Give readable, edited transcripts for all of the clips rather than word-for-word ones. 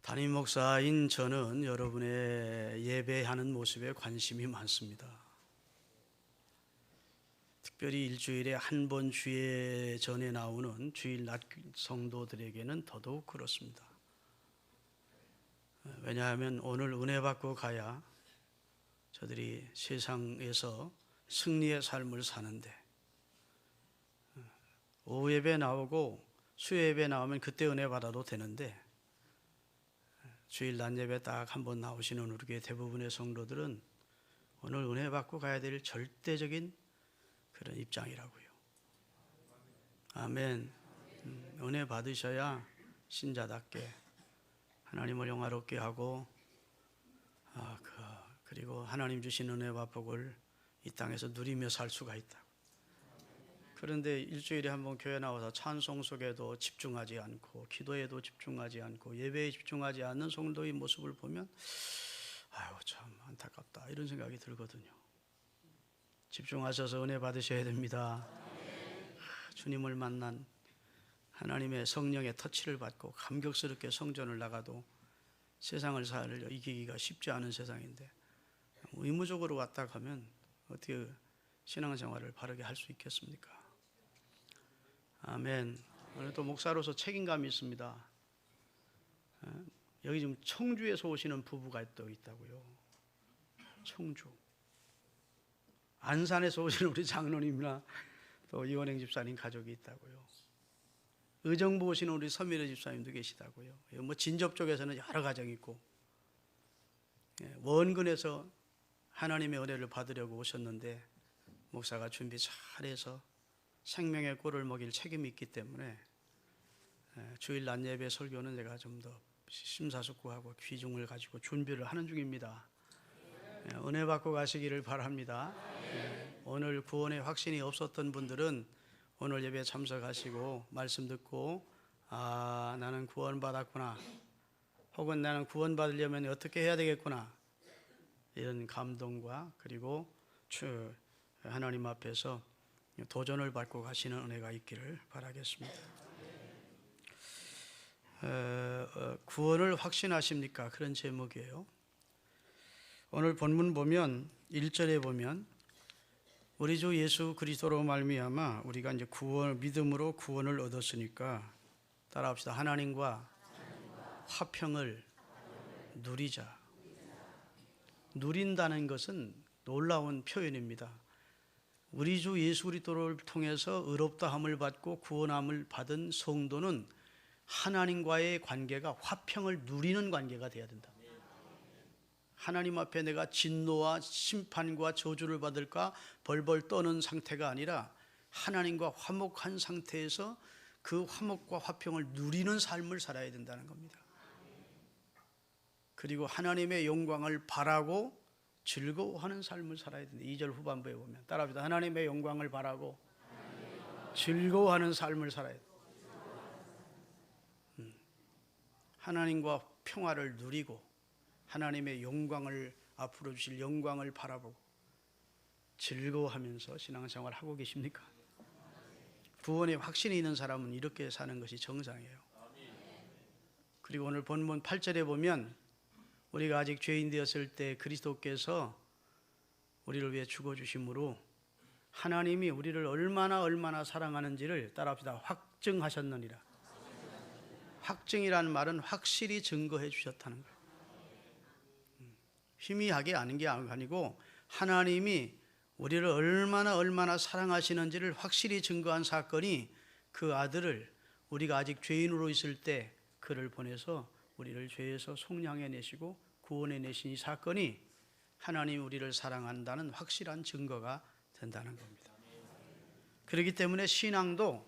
담임 목사인 저는 여러분의 예배하는 모습에 관심이 많습니다. 특별히 일주일에 한 번 주일 전에 나오는 주일 낮 성도들에게는 더더욱 그렇습니다. 왜냐하면 오늘 은혜 받고 가야 저들이 세상에서 승리의 삶을 사는데, 오후 예배 나오고 수요 예배 나오면 그때 은혜 받아도 되는데, 주일 낮 예배 딱 한 번 나오시는 우리 교회 대부분의 성도들은 오늘 은혜 받고 가야 될 절대적인 그런 입장이라고요. 아멘. 은혜 받으셔야 신자답게 하나님을 영화롭게 하고, 그리고 하나님 주신 은혜와 복을 이 땅에서 누리며 살 수가 있다. 그런데 일주일에 한 번 교회 나와서 찬송 속에도 집중하지 않고, 기도에도 집중하지 않고, 예배에 집중하지 않는 성도의 모습을 보면 아유 참 안타깝다 이런 생각이 들거든요. 집중하셔서 은혜 받으셔야 됩니다. 주님을 만난 하나님의 성령의 터치를 받고 감격스럽게 성전을 나가도 세상을 이기기가 쉽지 않은 세상인데, 의무적으로 왔다 가면 어떻게 신앙생활을 바르게 할 수 있겠습니까? 아멘. 오늘 또 목사로서 책임감이 있습니다. 여기 지금 청주에서 오시는 부부가 또 있다고요. 청주. 안산에서 오시는 우리 장로님이나 또 이원행 집사님 가족이 있다고요. 의정부 오시는 우리 서미래 집사님도 계시다고요. 뭐 진접 쪽에서는 여러 가정이 있고, 원근에서 하나님의 은혜를 받으려고 오셨는데 목사가 준비 잘해서 생명의 꼴을 먹일 책임이 있기 때문에 주일 낮 예배 설교는 제가 좀 더 심사숙고하고 귀중을 가지고 준비를 하는 중입니다. 은혜 받고 가시기를 바랍니다. 오늘 구원의 확신이 없었던 분들은 오늘 예배에 참석하시고 말씀 듣고, 나는 구원받았구나, 혹은 나는 구원받으려면 어떻게 해야 되겠구나, 이런 감동과 그리고 하나님 앞에서 도전을 받고 가시는 은혜가 있기를 바라겠습니다. 구원을 확신하십니까? 그런 제목이에요. 오늘 본문 보면 1절에 보면 우리 주 예수 그리스도로 말미암아 우리가 이제 믿음으로 구원을 얻었으니까 따라합시다. 하나님과 화평을 누리자. 누린다는 것은 놀라운 표현입니다. 우리 주 예수 그리스도를 통해서 의롭다함을 받고 구원함을 받은 성도는 하나님과의 관계가 화평을 누리는 관계가 돼야 된다. 하나님 앞에 내가 진노와 심판과 저주를 받을까 벌벌 떠는 상태가 아니라 하나님과 화목한 상태에서 그 화목과 화평을 누리는 삶을 살아야 된다는 겁니다. 그리고 하나님의 영광을 바라고 즐거워하는 삶을 살아야 된다. 2절 후반부에 보면 따라합시다. 하나님의 영광을 바라고 즐거워하는 삶을 살아야 된다. 하나님과 평화를 누리고 하나님의 영광을, 앞으로 주실 영광을 바라보고 즐거워하면서 신앙생활 하고 계십니까? 구원의 확신이 있는 사람은 이렇게 사는 것이 정상이에요. 그리고 오늘 본문 8절에 보면 우리가 아직 죄인 되었을 때 그리스도께서 우리를 위해 죽어주심으로 하나님이 우리를 얼마나 사랑하는지를 따라합시다. 확증하셨느니라. 확증이라는 말은 확실히 증거해 주셨다는 거예요. 희미하게 아는 게 아니고 하나님이 우리를 얼마나 사랑하시는지를 확실히 증거한 사건이 그 아들을, 우리가 아직 죄인으로 있을 때 그를 보내서 우리를 죄에서 속량해 내시고 구원해 내신 이 사건이 하나님 우리를 사랑한다는 확실한 증거가 된다는 겁니다. 그렇기 때문에 신앙도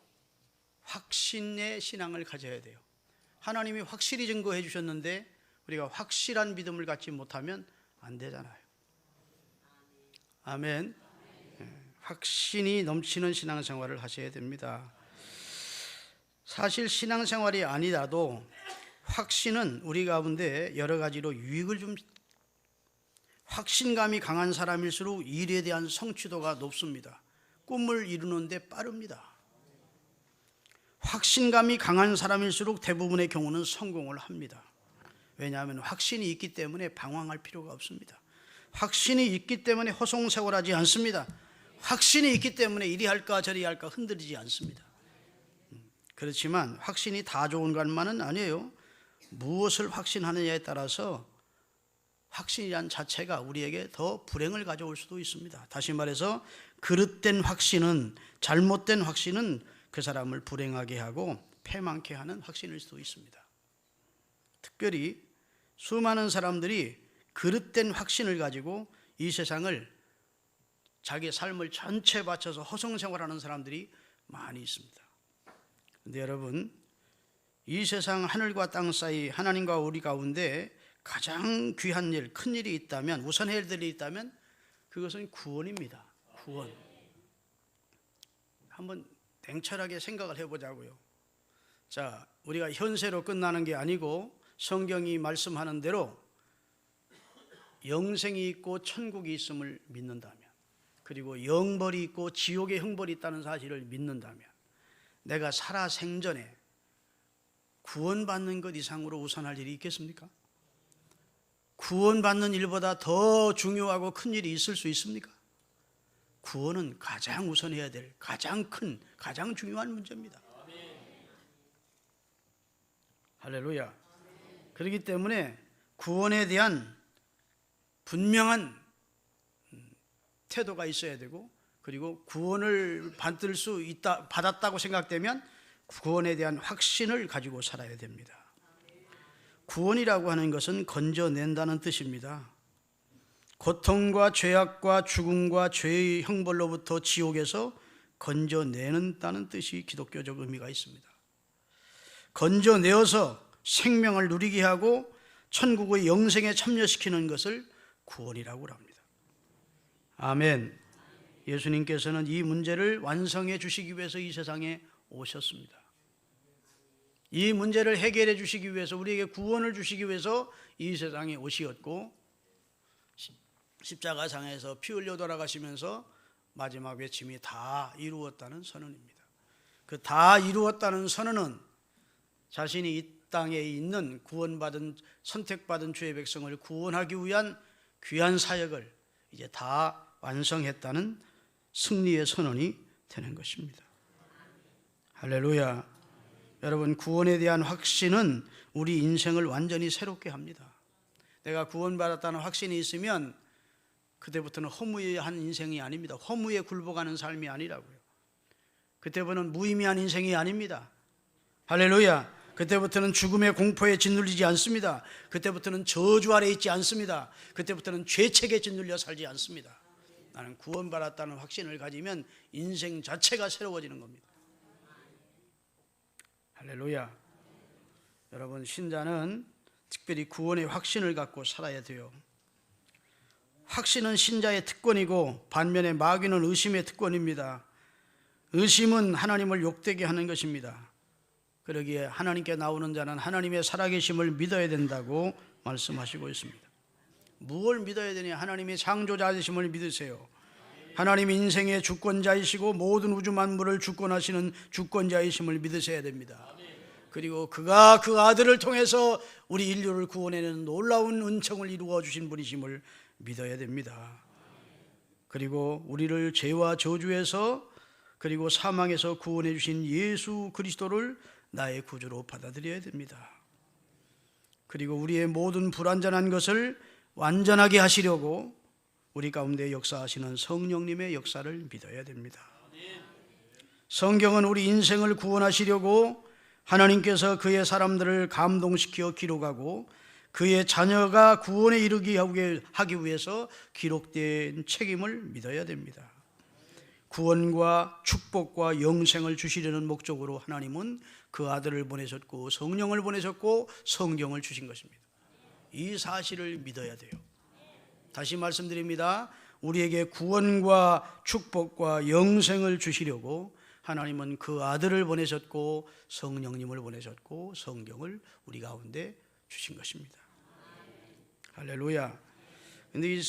확신의 신앙을 가져야 돼요. 하나님이 확실히 증거해 주셨는데 우리가 확실한 믿음을 갖지 못하면 안 되잖아요. 아멘. 확신이 넘치는 신앙생활을 하셔야 됩니다. 사실 신앙생활이 아니라도 확신은 우리 가운데 여러 가지로 유익을 줍니다. 확신감이 강한 사람일수록 일에 대한 성취도가 높습니다. 꿈을 이루는데 빠릅니다. 확신감이 강한 사람일수록 대부분의 경우는 성공을 합니다. 왜냐하면 확신이 있기 때문에 방황할 필요가 없습니다. 확신이 있기 때문에 호송세월하지 않습니다. 확신이 있기 때문에 이리 할까 저리 할까 흔들리지 않습니다. 그렇지만 확신이 다 좋은 것만은 아니에요. 무엇을 확신하느냐에 따라서 확신이란 자체가 우리에게 더 불행을 가져올 수도 있습니다. 다시 말해서 그릇된 확신은, 잘못된 확신은 그 사람을 불행하게 하고 패망케 하는 확신일 수도 있습니다. 특별히 수많은 사람들이 그릇된 확신을 가지고 이 세상을, 자기 삶을 전체 바쳐서 허송생활하는 사람들이 많이 있습니다. 그런데 여러분, 이 세상 하늘과 땅 사이 하나님과 우리 가운데 가장 귀한 일, 큰 일이 있다면, 우선해야 될 일이 있다면 그것은 구원입니다. 구원. 한번 냉철하게 생각을 해보자고요. 자, 우리가 현세로 끝나는 게 아니고 성경이 말씀하는 대로 영생이 있고 천국이 있음을 믿는다면, 그리고 영벌이 있고 지옥의 형벌이 있다는 사실을 믿는다면, 내가 살아 생전에 구원받는 것 이상으로 우선할 일이 있겠습니까? 구원받는 일보다 더 중요하고 큰 일이 있을 수 있습니까? 구원은 가장 우선해야 될 가장 큰, 가장 중요한 문제입니다. 할렐루야. 그렇기 때문에 구원에 대한 분명한 태도가 있어야 되고, 그리고 구원을 받을 수 있다, 받았다고 생각되면 구원에 대한 확신을 가지고 살아야 됩니다. 구원이라고 하는 것은 건져낸다는 뜻입니다. 고통과 죄악과 죽음과 죄의 형벌로부터 지옥에서 건져내는다는 뜻이 기독교적 의미가 있습니다. 건져내어서 생명을 누리게 하고 천국의 영생에 참여시키는 것을 구원이라고 합니다. 아멘. 예수님께서는 이 문제를 완성해 주시기 위해서 이 세상에 오셨습니다. 이 문제를 해결해 주시기 위해서, 우리에게 구원을 주시기 위해서 이 세상에 오시었고, 십자가상에서 피 흘려 돌아가시면서 마지막 외침이 다 이루었다는 선언입니다. 그 다 이루었다는 선언은 자신이 이 땅에 있는 구원받은, 선택받은 주의 백성을 구원하기 위한 귀한 사역을 이제 다 완성했다는 승리의 선언이 되는 것입니다. 할렐루야. 여러분, 구원에 대한 확신은 우리 인생을 완전히 새롭게 합니다. 내가 구원받았다는 확신이 있으면 그때부터는 허무한 인생이 아닙니다. 허무에 굴복하는 삶이 아니라고요. 그때부터는 무의미한 인생이 아닙니다. 할렐루야. 그때부터는 죽음의 공포에 짓눌리지 않습니다. 그때부터는 저주 아래 있지 않습니다. 그때부터는 죄책에 짓눌려 살지 않습니다. 나는 구원받았다는 확신을 가지면 인생 자체가 새로워지는 겁니다. 할렐루야. 여러분, 신자는 특별히 구원의 확신을 갖고 살아야 돼요. 확신은 신자의 특권이고 반면에 마귀는 의심의 특권입니다. 의심은 하나님을 욕되게 하는 것입니다. 그러기에 하나님께 나오는 자는 하나님의 살아계심을 믿어야 된다고 말씀하시고 있습니다. 무엇을 믿어야 되냐? 하나님의 창조자이심을 믿으세요. 하나님이 인생의 주권자이시고 모든 우주 만물을 주권하시는 주권자이심을 믿으셔야 됩니다. 그리고 그가 그 아들을 통해서 우리 인류를 구원해내는 놀라운 은총을 이루어 주신 분이심을 믿어야 됩니다. 그리고 우리를 죄와 저주에서, 그리고 사망에서 구원해 주신 예수 그리스도를 나의 구주로 받아들여야 됩니다. 그리고 우리의 모든 불완전한 것을 완전하게 하시려고 우리 가운데 역사하시는 성령님의 역사를 믿어야 됩니다. 성경은 우리 인생을 구원하시려고 하나님께서 그의 사람들을 감동시켜 기록하고 그의 자녀가 구원에 이르게 하기 위해서 기록된 책임을 믿어야 됩니다. 구원과 축복과 영생을 주시려는 목적으로 하나님은 그 아들을 보내셨고 성령을 보내셨고 성경을 주신 것입니다. 이 사실을 믿어야 돼요. 다시 말씀드립니다. 우리에게 구원과 축복과 영생을 주시려고 하나님은 그 아들을 보내셨고 성령님을 보내셨고 성경을 우리 가운데 주신 것입니다. 할렐루야. 근데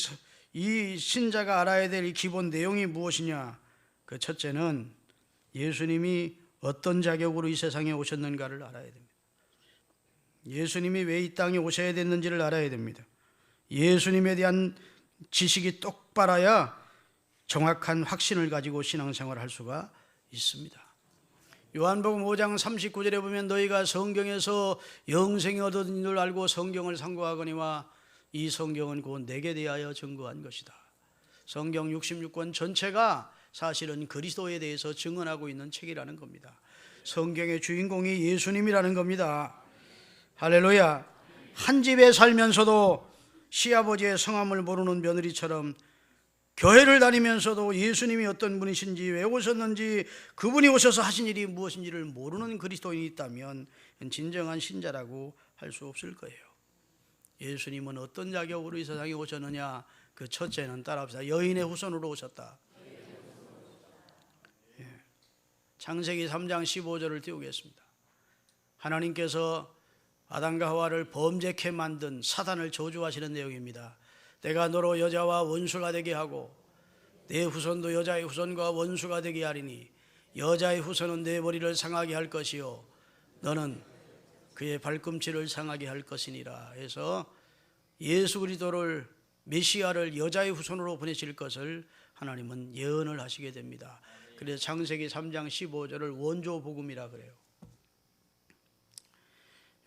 이 신자가 알아야 될 기본 내용이 무엇이냐? 그 첫째는 예수님이 어떤 자격으로 이 세상에 오셨는가를 알아야 됩니다. 예수님이 왜 이 땅에 오셔야 됐는지를 알아야 됩니다. 예수님에 대한 지식이 똑바라야 정확한 확신을 가지고 신앙생활을 할 수가 있습니다. 요한복음 5장 39절에 보면 너희가 성경에서 영생이 얻어진 줄 알고 성경을 상고하거니와 이 성경은 곧 내게 대하여 증거한 것이다. 성경 66권 전체가 사실은 그리스도에 대해서 증언하고 있는 책이라는 겁니다. 성경의 주인공이 예수님이라는 겁니다. 할렐루야. 한 집에 살면서도 시아버지의 성함을 모르는 며느리처럼 교회를 다니면서도 예수님이 어떤 분이신지, 왜 오셨는지, 그분이 오셔서 하신 일이 무엇인지를 모르는 그리스도인이 있다면 진정한 신자라고 할 수 없을 거예요. 예수님은 어떤 자격으로 이 세상에 오셨느냐? 그 첫째는 따라합시다. 여인의 후손으로 오셨다. 창세기 3장 15절을 띄우겠습니다. 하나님께서 아담과 하와를 범죄케 만든 사단을 저주하시는 내용입니다. 내가 너로 여자와 원수가 되게 하고 내 후손도 여자의 후손과 원수가 되게 하리니 여자의 후손은 내 머리를 상하게 할 것이요 너는 그의 발꿈치를 상하게 할 것이니라 해서 예수 그리스도를 메시아를 여자의 후손으로 보내실 것을 하나님은 예언을 하시게 됩니다. 그래서 창세기 3장 15절을 원조 복음이라 그래요.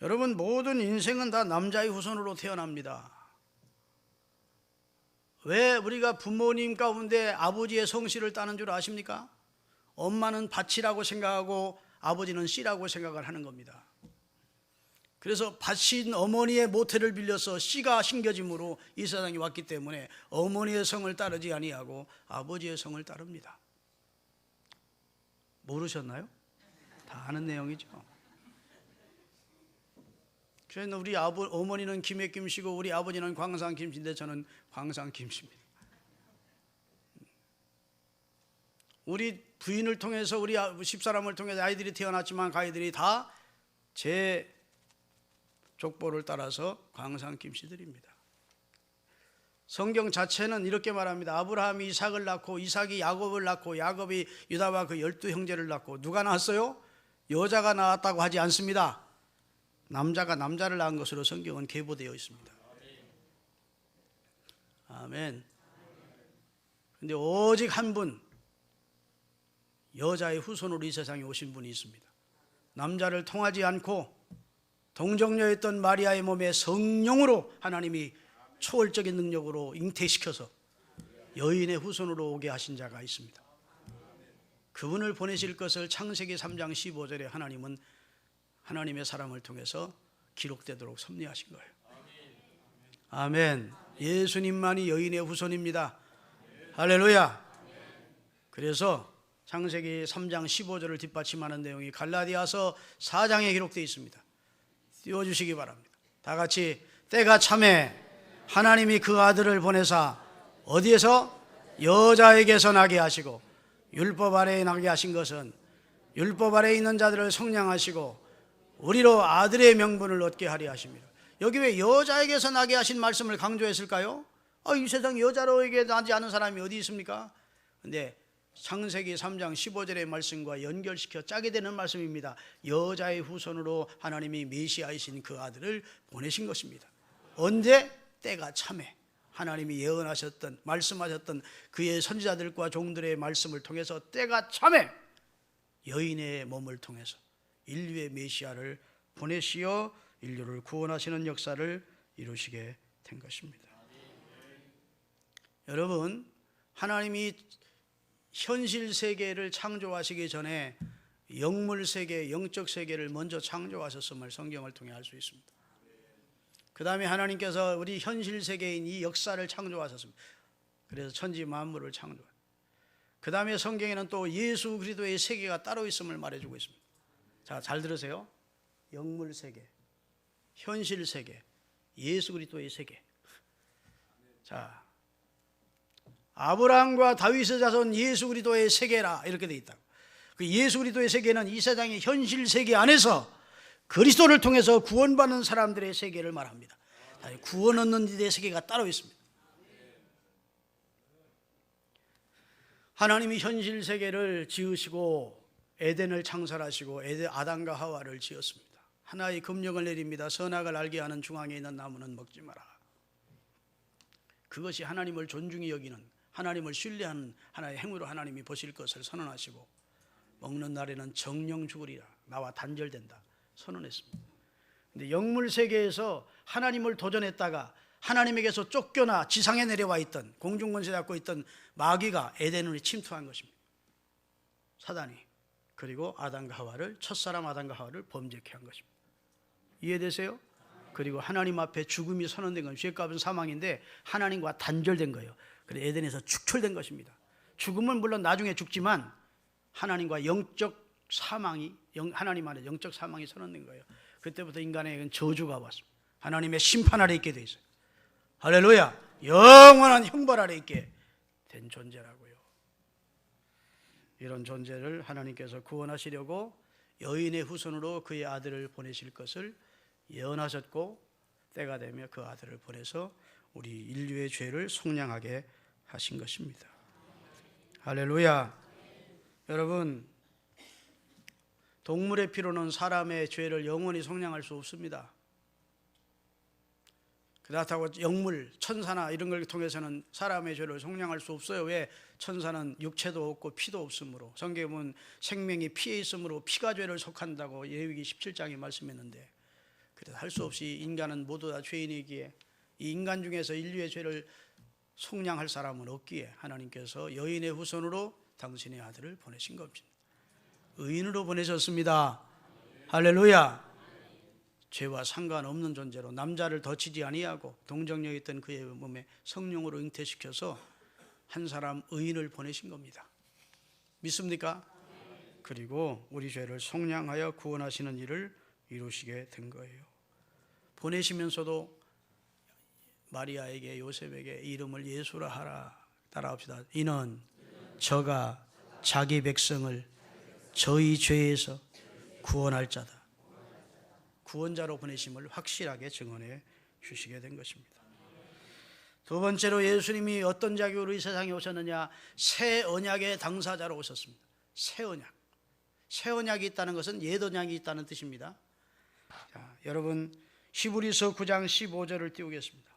여러분, 모든 인생은 다 남자의 후손으로 태어납니다. 왜 우리가 부모님 가운데 아버지의 성씨를 따는 줄 아십니까? 엄마는 밭이라고 생각하고 아버지는 씨라고 생각을 하는 겁니다. 그래서 밭인 어머니의 모태를 빌려서 씨가 심겨짐으로 이 세상에 왔기 때문에 어머니의 성을 따르지 아니하고 아버지의 성을 따릅니다. 모르셨나요? 다 아는 내용이죠. 그래서 우리 어머니는 김해김씨고 우리 아버지는 광산김씨인데 저는 광산김씨입니다. 우리 부인을 통해서 우리 집사람을 통해서 아이들이 태어났지만 그 아이들이 다 제 족보를 따라서 광산김씨들입니다. 성경 자체는 이렇게 말합니다. 아브라함이 이삭을 낳고 이삭이 야곱을 낳고 야곱이 유다와 그 12형제를 낳고 누가 낳았어요? 여자가 낳았다고 하지 않습니다. 남자가 남자를 낳은 것으로 성경은 계보되어 있습니다. 아멘. 그런데 오직 한 분, 여자의 후손으로 이 세상에 오신 분이 있습니다. 남자를 통하지 않고 동정녀였던 마리아의 몸에 성령으로 하나님이 초월적인 능력으로 잉태시켜서 여인의 후손으로 오게 하신 자가 있습니다. 그분을 보내실 것을 창세기 3장 15절에 하나님은 하나님의 사람을 통해서 기록되도록 섭리하신 거예요. 아멘. 예수님만이 여인의 후손입니다. 할렐루야. 그래서 창세기 3장 15절을 뒷받침하는 내용이 갈라디아서 4장에 기록되어 있습니다. 띄워주시기 바랍니다. 다 같이 때가 참에 하나님이 그 아들을 보내사 어디에서? 여자에게서 나게 하시고 율법 아래에 나게 하신 것은 율법 아래에 있는 자들을 성량하시고 우리로 아들의 명분을 얻게 하려 하십니다. 여기 왜 여자에게서 나게 하신 말씀을 강조했을까요? 이 세상 여자로에게 나지 않은 사람이 어디 있습니까? 근데 창세기 3장 15절의 말씀과 연결시켜 짜게 되는 말씀입니다. 여자의 후손으로 하나님이 메시아이신 그 아들을 보내신 것입니다. 언제? 때가 참에 하나님이 예언하셨던 말씀하셨던 그의 선지자들과 종들의 말씀을 통해서 때가 참에 여인의 몸을 통해서 인류의 메시아를 보내시어 인류를 구원하시는 역사를 이루시게 된 것입니다. 여러분, 하나님이 현실 세계를 창조하시기 전에 영물 세계, 영적 세계를 먼저 창조하셨음을 성경을 통해 알 수 있습니다. 그 다음에 하나님께서 우리 현실 세계인 이 역사를 창조하셨습니다. 그래서 천지 만물을 창조해요. 그 다음에 성경에는 또 예수 그리스도의 세계가 따로 있음을 말해주고 있습니다. 자, 잘 들으세요. 영물 세계, 현실 세계, 예수 그리스도의 세계. 자, 아브라함과 다윗의 자손 예수 그리스도의 세계라 이렇게 되어 있다고. 그 예수 그리스도의 세계는 이 세상의 현실 세계 안에서 그리스도를 통해서 구원받는 사람들의 세계를 말합니다. 구원 얻는 이들의 세계가 따로 있습니다. 하나님이 현실 세계를 지으시고 에덴을 창설하시고 아담과 하와를 지었습니다. 하나의 금령을 내립니다. 선악을 알게 하는 중앙에 있는 나무는 먹지 마라. 그것이 하나님을 존중히 여기는, 하나님을 신뢰하는 하나의 행위로 하나님이 보실 것을 선언하시고, 먹는 날에는 정령 죽으리라, 나와 단절된다 선언했습니다. 근데 영물 세계에서 하나님을 도전했다가 하나님에게서 쫓겨나 지상에 내려와 있던, 공중권세 잡고 있던 마귀가 에덴을 침투한 것입니다. 사단이. 그리고 아담과 하와를, 첫사람 아담과 하와를 범죄케 한 것입니다. 이해되세요? 그리고 하나님 앞에 죽음이 선언된 건, 죄값은 사망인데 하나님과 단절된 거예요. 그래서 에덴에서 축출된 것입니다. 죽음은 물론 나중에 죽지만 하나님과 영적 사망이, 하나님 안에 영적 사망이 선언된 거예요. 그때부터 인간에게는 저주가 왔습니다. 하나님의 심판 아래 있게 돼 있어요. 할렐루야. 영원한 형벌 아래 있게 된 존재라고요. 이런 존재를 하나님께서 구원하시려고 여인의 후손으로 그의 아들을 보내실 것을 예언하셨고, 때가 되면 그 아들을 보내서 우리 인류의 죄를 속량하게 하신 것입니다. 할렐루야. 여러분, 동물의 피로는 사람의 죄를 영원히 속량할 수 없습니다. 그렇다고 영물, 천사나 이런 걸 통해서는 사람의 죄를 속량할 수 없어요. 왜? 천사는 육체도 없고 피도 없으므로. 성경에 보면 생명이 피에 있으므로 피가 죄를 속한다고 레위기 17장에 말씀했는데, 그래서 할 수 없이 인간은 모두 다 죄인이기에 이 인간 중에서 인류의 죄를 속량할 사람은 없기에 하나님께서 여인의 후손으로 당신의 아들을 보내신 겁니다. 의인으로 보내셨습니다. 할렐루야. 죄와 상관없는 존재로 남자를 덧치지 아니하고 동정력 있던 그의 몸에 성령으로 잉태시켜서 한 사람 의인을 보내신 겁니다. 믿습니까? 그리고 우리 죄를 속량하여 구원하시는 일을 이루시게 된 거예요. 보내시면서도 마리아에게, 요셉에게 이름을 예수라 하라. 따라합시다. 이는 저가 자기 백성을 저희 죄에서 구원할 자다. 구원자로 보내심을 확실하게 증언해 주시게 된 것입니다. 두 번째로 예수님이 어떤 자격으로 이 세상에 오셨느냐? 새 언약의 당사자로 오셨습니다. 새 언약. 새 언약이 있다는 것은 옛 언약이 있다는 뜻입니다. 자, 여러분 히브리서 9장 15절을 띄우겠습니다.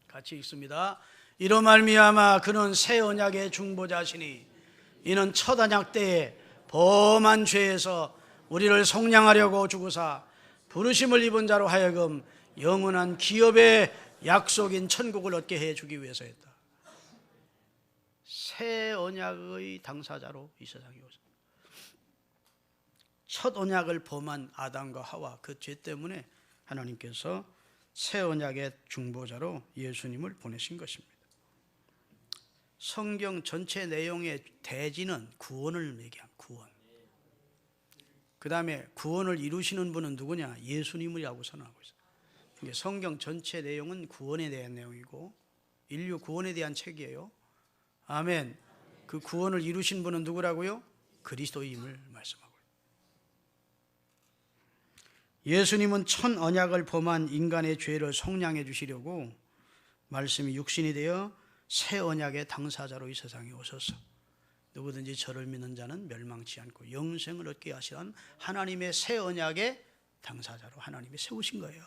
같이 읽습니다. 이로 말미암아 그는 새 언약의 중보자시니 이는 첫 언약 때에 범한 죄에서 우리를 속량하려고 죽으사 부르심을 입은 자로 하여금 영원한 기업의 약속인 천국을 얻게 해주기 위해서였다. 새 언약의 당사자로 이 세상에 오셨다. 첫 언약을 범한 아담과 하와, 그 죄 때문에 하나님께서 새 언약의 중보자로 예수님을 보내신 것입니다. 성경 전체 내용의 대지는 구원을 얘기합니다. 구원. 그 다음에 구원을 이루시는 분은 누구냐? 예수님이라고 선언하고 있어요. 성경 전체 내용은 구원에 대한 내용이고 인류 구원에 대한 책이에요. 아멘. 그 구원을 이루신 분은 누구라고요? 그리스도임을 말씀하고 있어요. 예수님은 첫 언약을 범한 인간의 죄를 속량해 주시려고 말씀이 육신이 되어 새 언약의 당사자로 이 세상에 오셔서 누구든지 저를 믿는 자는 멸망치 않고 영생을 얻게 하시는 하나님의 새 언약의 당사자로 하나님이 세우신 거예요.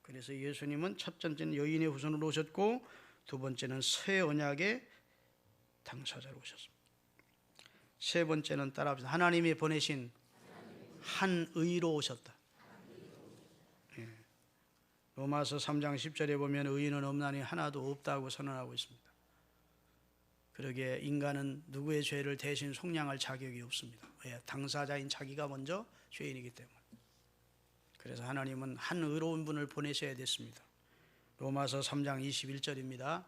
그래서 예수님은 첫 번째는 여인의 후손으로 오셨고 두 번째는 새 언약의 당사자로 오셨습니다. 세 번째는 따라합시다. 하나님이 보내신 한 의로 오셨다. 예. 로마서 3장 10절에 보면 의인은 없나니 하나도 없다고 선언하고 있습니다. 그러기에 인간은 누구의 죄를 대신 속량할 자격이 없습니다. 왜? 당사자인 자기가 먼저 죄인이기 때문에. 그래서 하나님은 한 의로운 분을 보내셔야 됐습니다. 로마서 3장 21절입니다.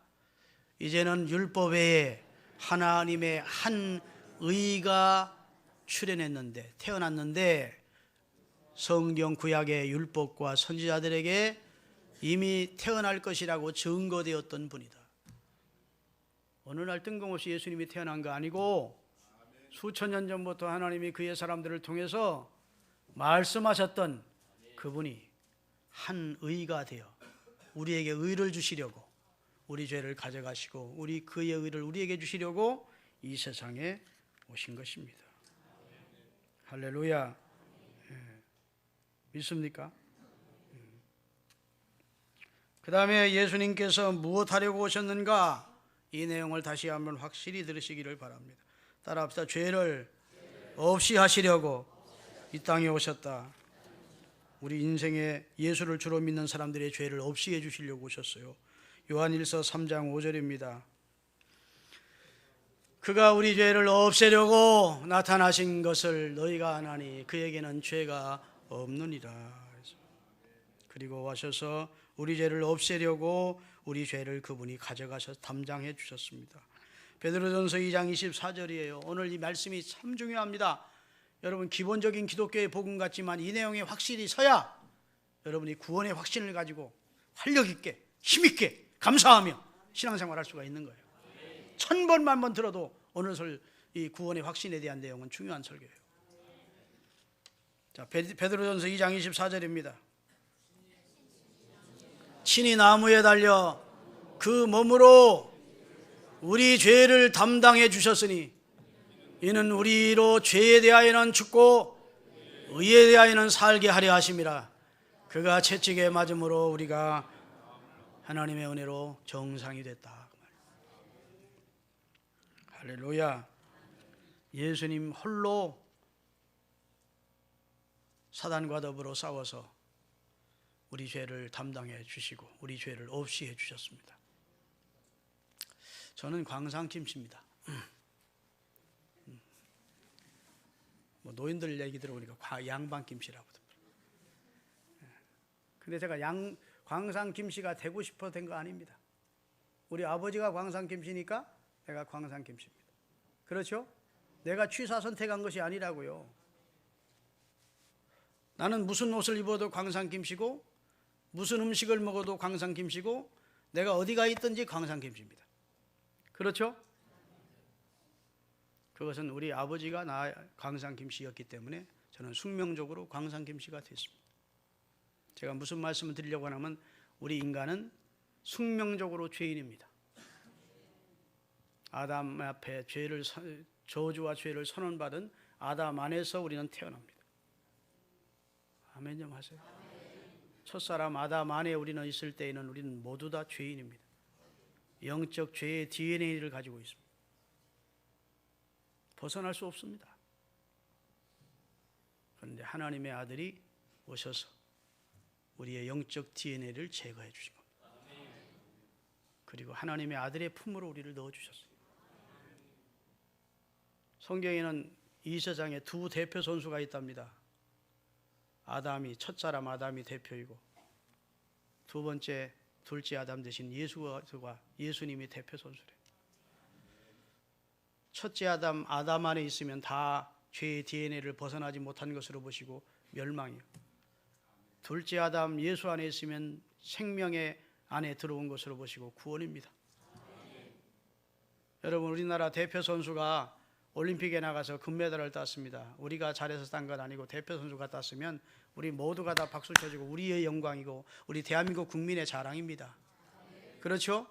이제는 율법 외에 하나님의 한 의가 출현했는데, 태어났는데 성경 구약의 율법과 선지자들에게 이미 태어날 것이라고 증거되었던 분이다. 어느 날 뜬금없이 예수님이 태어난 거 아니고 수천 년 전부터 하나님이 그의 사람들을 통해서 말씀하셨던 그분이 한 의가 되어 우리에게 의를 주시려고, 우리 죄를 가져가시고 우리 그의 의를 우리에게 주시려고 이 세상에 오신 것입니다. 할렐루야. 믿습니까? 그 다음에 예수님께서 무엇 하려고 오셨는가? 이 내용을 다시 한번 확실히 들으시기를 바랍니다. 따라합시다. 죄를 없이 하시려고 이 땅에 오셨다. 우리 인생에 예수를 주로 믿는 사람들의 죄를 없이 해주시려고 오셨어요. 요한일서 3장 5절입니다. 그가 우리 죄를 없애려고 나타나신 것을 너희가 아나니 그에게는 죄가 없느니라. 그리고 와셔서 우리 죄를 없애려고 우리 죄를 그분이 가져가셔서 담당해 주셨습니다. 베드로전서 2장 24절이에요. 오늘 이 말씀이 참 중요합니다. 여러분, 기본적인 기독교의 복음 같지만 이 내용에 확실히 서야 여러분이 구원의 확신을 가지고 활력 있게 힘있게 감사하며 신앙생활할 수가 있는 거예요. 1000번만 번 들어도 오늘 이 구원의 확신에 대한 내용은 중요한 설교예요. 자, 베드로전서 2장 24절입니다. 친히 나무에 달려 그 몸으로 우리 죄를 담당해 주셨으니 이는 우리로 죄에 대하여는 죽고 의에 대하여는 살게 하려 하심이라. 그가 채찍에 맞음으로 우리가 하나님의 은혜로 정상이 됐다. 할렐루야. 예수님 홀로 사단과 더불어 싸워서 우리 죄를 담당해 주시고 우리 죄를 없이 해 주셨습니다. 저는 광상김씨입니다. 뭐 노인들 얘기 들어보니까 양반김씨라고. 근데 제가 광상김씨가 되고 싶어 된 거 아닙니다. 우리 아버지가 광상김씨니까 내가 광상김씨입니다. 그렇죠? 내가 취사 선택한 것이 아니라고요. 나는 무슨 옷을 입어도 광상김씨고 무슨 음식을 먹어도 광상김씨고 내가 어디가 있든지 광상김씨입니다. 그렇죠? 그것은 우리 아버지가 광상김씨였기 때문에 저는 숙명적으로 광상김씨가 됐습니다. 제가 무슨 말씀을 드리려고 하냐면 우리 인간은 숙명적으로 죄인입니다. 아담 앞에 저주와 죄를 선언받은 아담 안에서 우리는 태어납니다. 아멘 좀 하세요. 첫사람 아담 안에 우리는 있을 때에는 우리는 모두 다 죄인입니다. 영적 죄의 DNA를 가지고 있습니다. 벗어날 수 없습니다. 그런데 하나님의 아들이 오셔서 우리의 영적 DNA를 제거해 주신 겁니다. 그리고 하나님의 아들의 품으로 우리를 넣어주셨어요. 성경에는 이 세상에 두 대표 선수가 있답니다. 첫사람 아담이 대표이고 두 번째 둘째 아담 대신 예수님이 대표 선수래요. 첫째 아담 안에 있으면 다 죄의 DNA를 벗어나지 못한 것으로 보시고 멸망이요. 둘째 아담 예수 안에 있으면 생명의 안에 들어온 것으로 보시고 구원입니다. 여러분, 우리나라 대표 선수가 올림픽에 나가서 금메달을 땄습니다. 우리가 잘해서 딴 건 아니고 대표 선수가 땄으면 우리 모두가 다 박수 쳐주고 우리의 영광이고 우리 대한민국 국민의 자랑입니다. 그렇죠?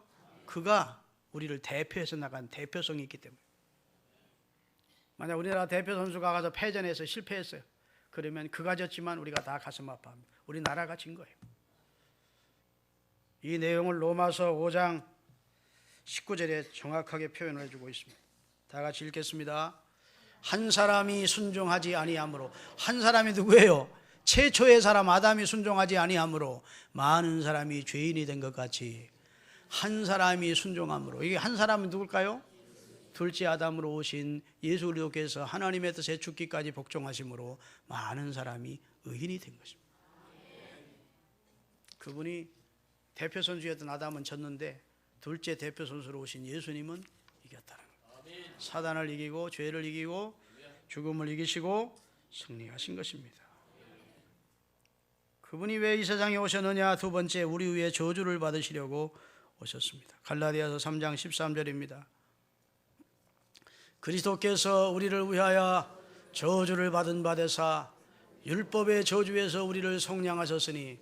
그가 우리를 대표해서 나간 대표성이 있기 때문에. 만약 우리나라 대표 선수가 가서 패전해서 실패했어요. 그러면 그가 졌지만 우리가 다 가슴 아파합니다. 우리 나라가 진 거예요. 이 내용을 로마서 5장 19절에 정확하게 표현을 해주고 있습니다. 다 같이 읽겠습니다. 한 사람이 순종하지 아니하므로. 한 사람이 누구예요? 최초의 사람 아담이 순종하지 아니하므로 많은 사람이 죄인이 된 것 같이 한 사람이 순종함으로. 이게 한 사람은 누굴까요? 둘째 아담으로 오신 예수 그리스도께서 하나님의 뜻에 죽기까지 복종하심으로 많은 사람이 의인이 된 것입니다. 그분이 대표 선수였던 아담은 졌는데 둘째 대표 선수로 오신 예수님은 이겼다는 겁니다. 사단을 이기고 죄를 이기고 죽음을 이기시고 승리하신 것입니다. 그분이 왜 이 세상에 오셨느냐? 두 번째, 우리 위에 저주를 받으시려고 오셨습니다. 갈라디아서 3장 13절입니다. 그리스도께서 우리를 위하여 저주를 받은 바 되사 율법의 저주에서 우리를 속량하셨으니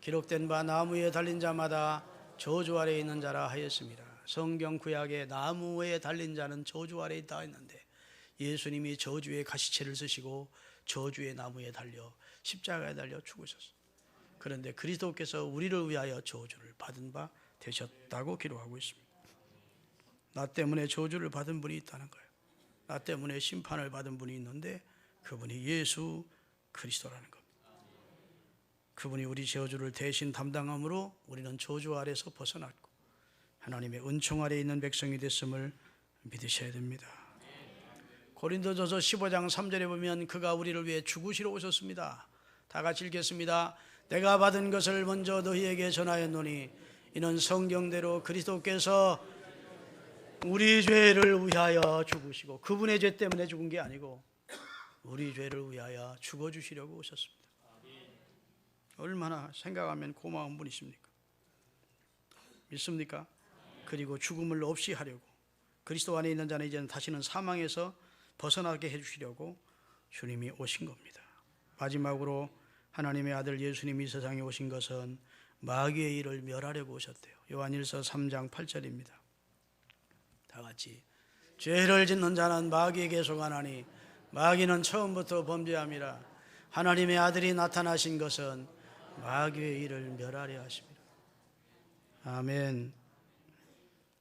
기록된 바 나무에 달린 자마다 저주 아래에 있는 자라 하였습니다. 성경 구약에 나무에 달린 자는 저주 아래에 있다 했는데 예수님이 저주의 가시체를 쓰시고 저주의 나무에 달려 십자가에 달려 죽으셨어요. 그런데 그리스도께서 우리를 위하여 저주를 받은 바 되셨다고 기록하고 있습니다. 나 때문에 저주를 받은 분이 있다는 거예요. 나 때문에 심판을 받은 분이 있는데 그분이 예수 그리스도라는 겁니다. 그분이 우리 저주를 대신 담당함으로 우리는 저주 아래서 벗어났고 하나님의 은총 아래에 있는 백성이 됐음을 믿으셔야 됩니다. 고린도전서 15장 3절에 보면 그가 우리를 위해 죽으시러 오셨습니다. 다 같이 읽겠습니다. 내가 받은 것을 먼저 너희에게 전하였노니 이는 성경대로 그리스도께서 우리 죄를 위하여 죽으시고, 그분의 죄 때문에 죽은 게 아니고 우리 죄를 위하여 죽어주시려고 오셨습니다. 얼마나 생각하면 고마운 분이십니까? 믿습니까? 그리고 죽음을 없이 하려고, 그리스도 안에 있는 자는 이제는 다시는 사망에서 벗어나게 해주시려고 주님이 오신 겁니다. 마지막으로 하나님의 아들 예수님이 세상에 오신 것은 마귀의 일을 멸하려고 오셨대요. 요한일서 3장 8절입니다. 다 같이 죄를 짓는 자는 마귀에게 속하나니 마귀는 처음부터 범죄함이라. 하나님의 아들이 나타나신 것은 마귀의 일을 멸하려 하십니다. 아멘.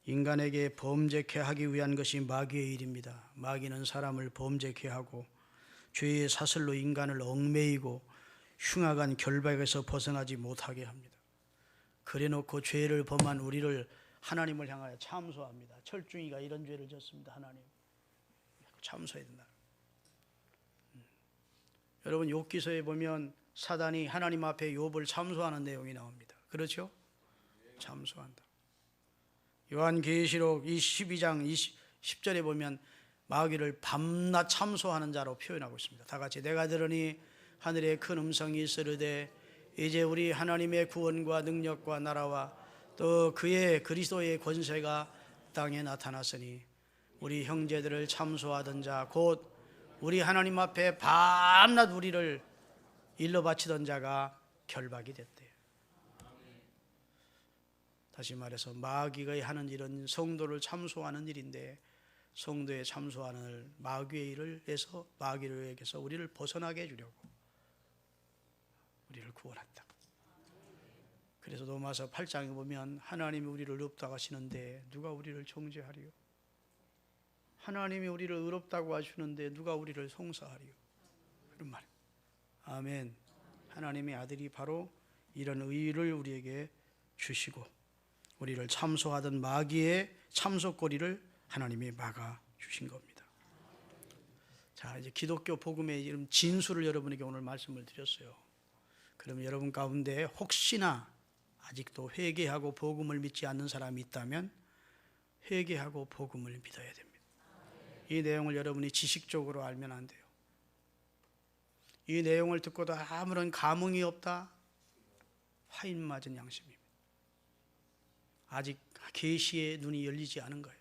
인간에게 범죄케 하기 위한 것이 마귀의 일입니다. 마귀는 사람을 범죄케 하고 죄의 사슬로 인간을 얽매이고 흉악한 결박에서 벗어나지 못하게 합니다. 그래놓고 죄를 범한 우리를 하나님을 향하여 참소합니다. 철중이가 이런 죄를 졌습니다. 하나님 참소해야 된다. 여러분 욥기서에 보면 사단이 하나님 앞에 욥을 참소하는 내용이 나옵니다. 그렇죠? 참소한다. 요한계시록 12장 10절에 보면 마귀를 밤낮 참소하는 자로 표현하고 있습니다. 다 같이 내가 들으니 하늘에 큰 음성이 있으르되 이제 우리 하나님의 구원과 능력과 나라와 또 그의 그리스도의 권세가 땅에 나타났으니 우리 형제들을 참소하던 자 곧 우리 하나님 앞에 밤낮 우리를 일러 바치던 자가 결박이 됐대요. 다시 말해서 마귀가 하는 일은 성도를 참소하는 일인데 성도의 참소하는 마귀의 일을 해서 마귀에게서 우리를 벗어나게 해주려고 우리를 구원했다. 그래서 로마서 8장에 보면 하나님이 우리를 의롭다고 하시는데 누가 우리를 정죄하리요? 하나님이 우리를 의롭다고 하시는데 누가 우리를 송사하리요? 그런 말이에요. 아멘. 하나님의 아들이 바로 이런 의를 우리에게 주시고 우리를 참소하던 마귀의 참소거리를 하나님이 막아 주신 겁니다. 자, 이제 기독교 복음의 이름 진수를 여러분에게 오늘 말씀을 드렸어요. 그럼 여러분 가운데 혹시나 아직도 회개하고 복음을 믿지 않는 사람이 있다면 회개하고 복음을 믿어야 됩니다. 이 내용을 여러분이 지식적으로 알면 안 돼요. 이 내용을 듣고도 아무런 감흥이 없다? 화인 맞은 양심입니다. 아직 계시의 눈이 열리지 않은 거예요.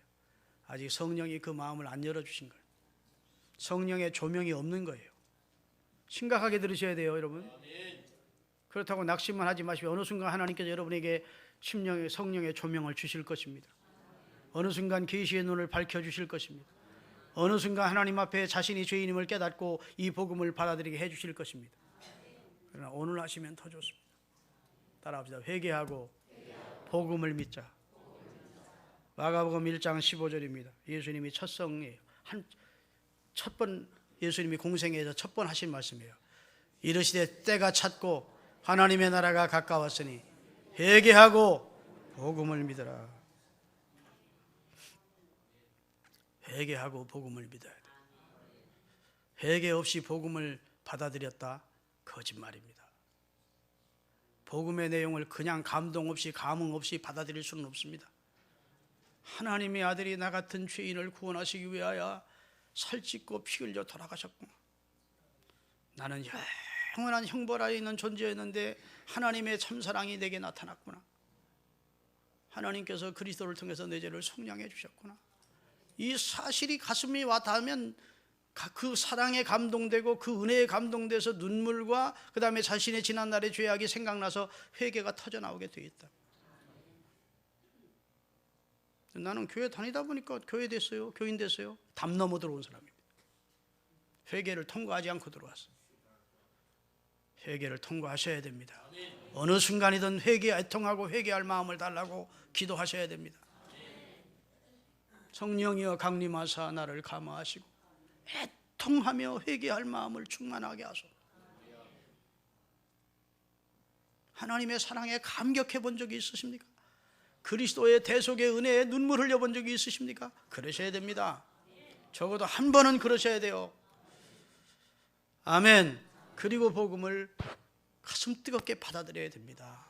아직 성령이 그 마음을 안 열어주신 거예요. 성령의 조명이 없는 거예요. 심각하게 들으셔야 돼요, 여러분. 그렇다고 낙심만 하지 마시고 어느 순간 하나님께서 여러분에게 심령의 성령의 조명을 주실 것입니다. 어느 순간 계시의 눈을 밝혀주실 것입니다. 어느 순간 하나님 앞에 자신이 죄인임을 깨닫고 이 복음을 받아들이게 해주실 것입니다. 그러나 오늘 하시면 더 좋습니다. 따라합시다. 회개하고 복음을 믿자. 마가복음 1장 15절입니다. 예수님이 첫번 예수님이 공생애에서 첫 번 하신 말씀이에요. 이르시되 때가 찼고 하나님의 나라가 가까웠으니 회개하고 복음을 믿으라. 회개하고 복음을 믿어야 돼. 회개 없이 복음을 받아들였다? 거짓말입니다. 복음의 내용을 그냥 감동 없이 감흥 없이 받아들일 수는 없습니다. 하나님의 아들이 나 같은 죄인을 구원하시기 위하여 살찢고 피 흘려 돌아가셨구나. 나는 영원한 형벌 아래 있는 존재였는데 하나님의 참사랑이 내게 나타났구나. 하나님께서 그리스도를 통해서 내 죄를 속량해 주셨구나. 이 사실이 가슴이 와 닿으면 그 사랑에 감동되고 그 은혜에 감동돼서 눈물과 그 다음에 자신의 지난날의 죄악이 생각나서 회개가 터져나오게 돼 있다. 나는 교회 다니다 보니까 교회 됐어요. 교인 됐어요. 담 넘어 들어온 사람입니다. 회개를 통과하지 않고 들어왔어요. 회개를 통과하셔야 됩니다. 어느 순간이든 애통하고 회개할 마음을 달라고 기도하셔야 됩니다. 성령이여 강림하사 나를 감화하시고 애통하며 회개할 마음을 충만하게 하소서. 하나님의 사랑에 감격해 본 적이 있으십니까? 그리스도의 대속의 은혜에 눈물 흘려 본 적이 있으십니까? 그러셔야 됩니다. 적어도 한 번은 그러셔야 돼요. 아멘. 그리고 복음을 가슴 뜨겁게 받아들여야 됩니다.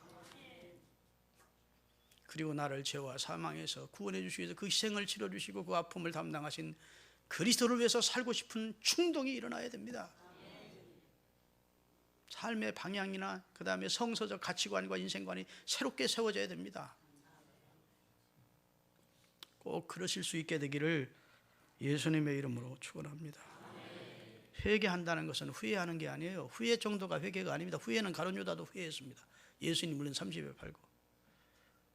그리고 나를 죄와 사망에서 구원해 주시기 위해서 그 희생을 치러 주시고 그 아픔을 담당하신 그리스도를 위해서 살고 싶은 충동이 일어나야 됩니다. 삶의 방향이나 그 다음에 성서적 가치관과 인생관이 새롭게 세워져야 됩니다. 꼭 그러실 수 있게 되기를 예수님의 이름으로 축원합니다. 회개한다는 것은 후회하는 게 아니에요. 후회 정도가 회개가 아닙니다. 후회는 가룟 유다도 후회했습니다. 예수님 물론 30에 팔고.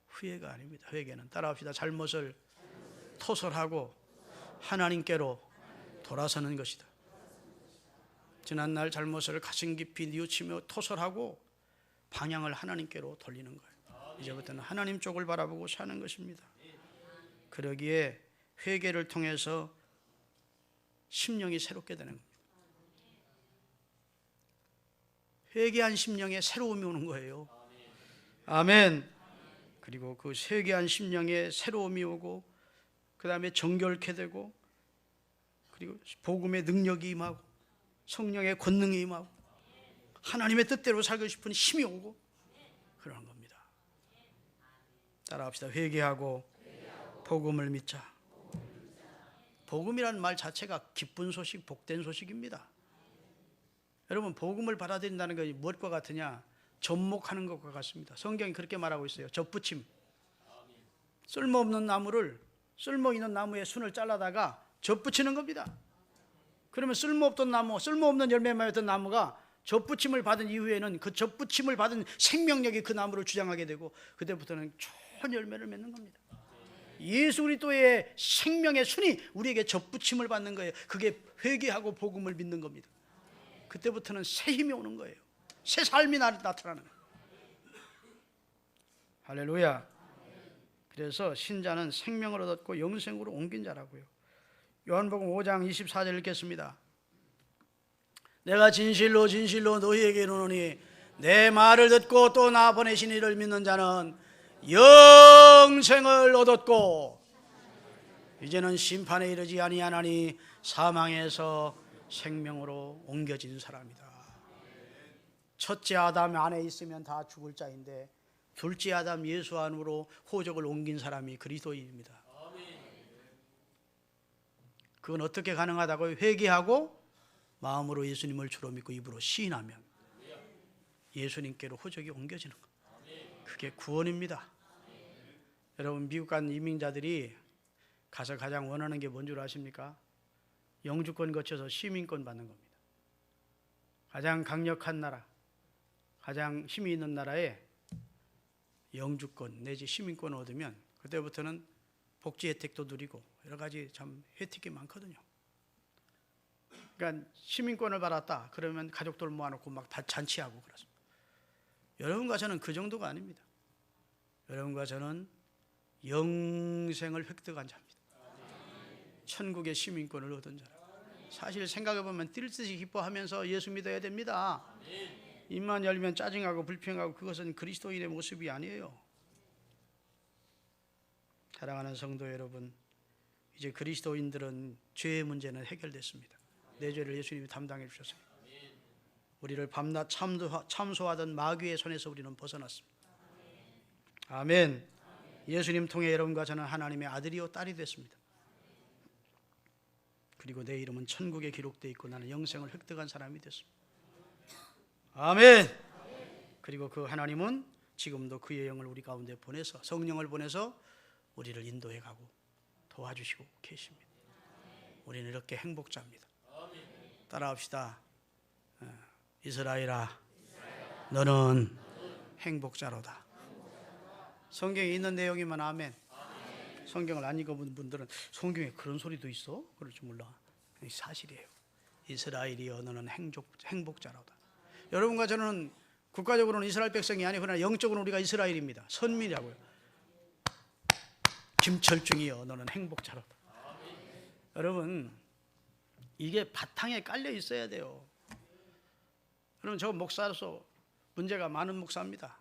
후회가 아닙니다. 회개는 따라합시다. 잘못을 토설하고 하나님께로 돌아서는 것이다. 지난날 잘못을 가슴 깊이 뉘우치며 토설하고 방향을 하나님께로 돌리는 거예요. 이제부터는 하나님 쪽을 바라보고 사는 것입니다. 그러기에 회개를 통해서 심령이 새롭게 되는 겁니다. 회개한 심령에 새로움이 오는 거예요. 아멘. 그리고 그 회개한 심령에 새로움이 오고 그 다음에 정결케 되고 그리고 복음의 능력이 임하고 성령의 권능이 임하고 하나님의 뜻대로 살고 싶은 힘이 오고 그러는 겁니다. 따라합시다. 회개하고 복음을 믿자. 복음이라는 말 자체가 기쁜 소식, 복된 소식입니다. 여러분, 복음을 받아들인다는 것이 무엇과 같으냐? 접목하는 것과 같습니다. 성경이 그렇게 말하고 있어요. 접붙임. 쓸모없는 나무를 쓸모있는 나무의 순을 잘라다가 접붙이는 겁니다. 그러면 쓸모없던 나무, 쓸모없는 열매만 맺던 나무가 접붙임을 받은 이후에는 그 접붙임을 받은 생명력이 그 나무를 주장하게 되고 그때부터는 좋은 열매를 맺는 겁니다. 예수 그리스도의 생명의 순이 우리에게 접붙임을 받는 거예요. 그게 회개하고 복음을 믿는 겁니다. 그때부터는 새 힘이 오는 거예요. 새 삶이 나타나는 거예요. 할렐루야. 그래서 신자는 생명을 얻었고 영생으로 옮긴 자라고요. 요한복음 5장 24절 읽겠습니다. 내가 진실로 진실로 너희에게 이르노니 내 말을 듣고 또 나 보내신 이를 믿는 자는 영생을 얻었고 이제는 심판에 이르지 아니하나니 사망에서 생명으로 옮겨진 사람이다. 첫째 아담 안에 있으면 다 죽을 자인데 둘째 아담 예수 안으로 호적을 옮긴 사람이 그리스도인입니다. 그건 어떻게 가능하다고요? 회개하고 마음으로 예수님을 주로 믿고 입으로 시인하면 예수님께로 호적이 옮겨지는 것. 그게 구원입니다. 여러분, 미국 간 이민자들이 가서 가장 원하는 게 뭔 줄 아십니까? 영주권 거쳐서 시민권 받는 겁니다. 가장 강력한 나라, 가장 힘이 있는 나라에 영주권 내지 시민권을 얻으면 그때부터는 복지 혜택도 누리고 여러 가지 참 혜택이 많거든요. 그러니까 시민권을 받았다 그러면 가족들 모아놓고 막 다 잔치하고 그렇습니다. 여러분과 저는 그 정도가 아닙니다. 여러분과 저는 영생을 획득한 자입니다. 천국의 시민권을 얻은 자라. 사실 생각해보면 뛸 듯이 기뻐하면서 예수 믿어야 됩니다. 입만 열면 짜증하고 불평하고 그것은 그리스도인의 모습이 아니에요. 사랑하는 성도 여러분, 이제 그리스도인들은 죄의 문제는 해결됐습니다. 내 죄를 예수님이 담당해 주셨어요. 우리를 밤낮 참소하던 마귀의 손에서 우리는 벗어났습니다. 아멘. 예수님 통해 여러분과 저는 하나님의 아들이요 딸이 됐습니다. 그리고 내 이름은 천국에 기록되어 있고 나는 영생을 획득한 사람이 됐습니다. 아멘. 그리고 그 하나님은 지금도 그의 영을 우리 가운데 보내서 성령을 보내서 우리를 인도해 가고 도와주시고 계십니다. 우리는 이렇게 행복자입니다. 따라합시다. 이스라엘아, 너는 행복자로다. 성경에 있는 내용이면 아멘. 성경을 안 읽어본 분들은 성경에 그런 소리도 있어? 그럴 줄 몰라. 사실이에요. 이스라엘이여, 너는 행복자로다. 여러분과 저는 국가적으로는 이스라엘 백성이 아니고 그러나 영적으로는 우리가 이스라엘입니다. 선민이라고요. 김철중이여 너는 행복자로다. 여러분 이게 바탕에 깔려 있어야 돼요. 여러분 저 목사로서 문제가 많은 목사입니다.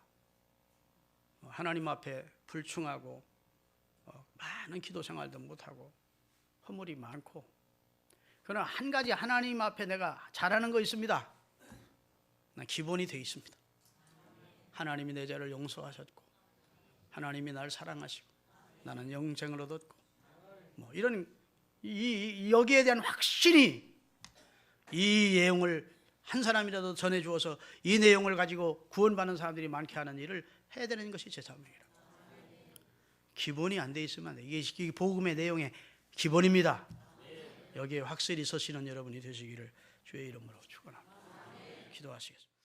하나님 앞에 불충하고 많은 기도 생활도 못하고 허물이 많고, 그러나 한 가지 하나님 앞에 내가 잘하는 거 있습니다. 난 기본이 되어 있습니다. 하나님이 내 죄를 용서하셨고 하나님이 날 사랑하시고 나는 영생을 얻었고 뭐 이런 여기에 대한 확신이, 이 내용을 한 사람이라도 전해 주어서 이 내용을 가지고 구원받는 사람들이 많게 하는 일을 해야 되는 것이 제 사명이라. 기본이 안 돼 있으면 안 돼. 이게 복음의 내용의 기본입니다. 여기에 확실히 서시는 여러분이 되시기를 주의 이름으로 축원합니다. 기도하시겠습니다.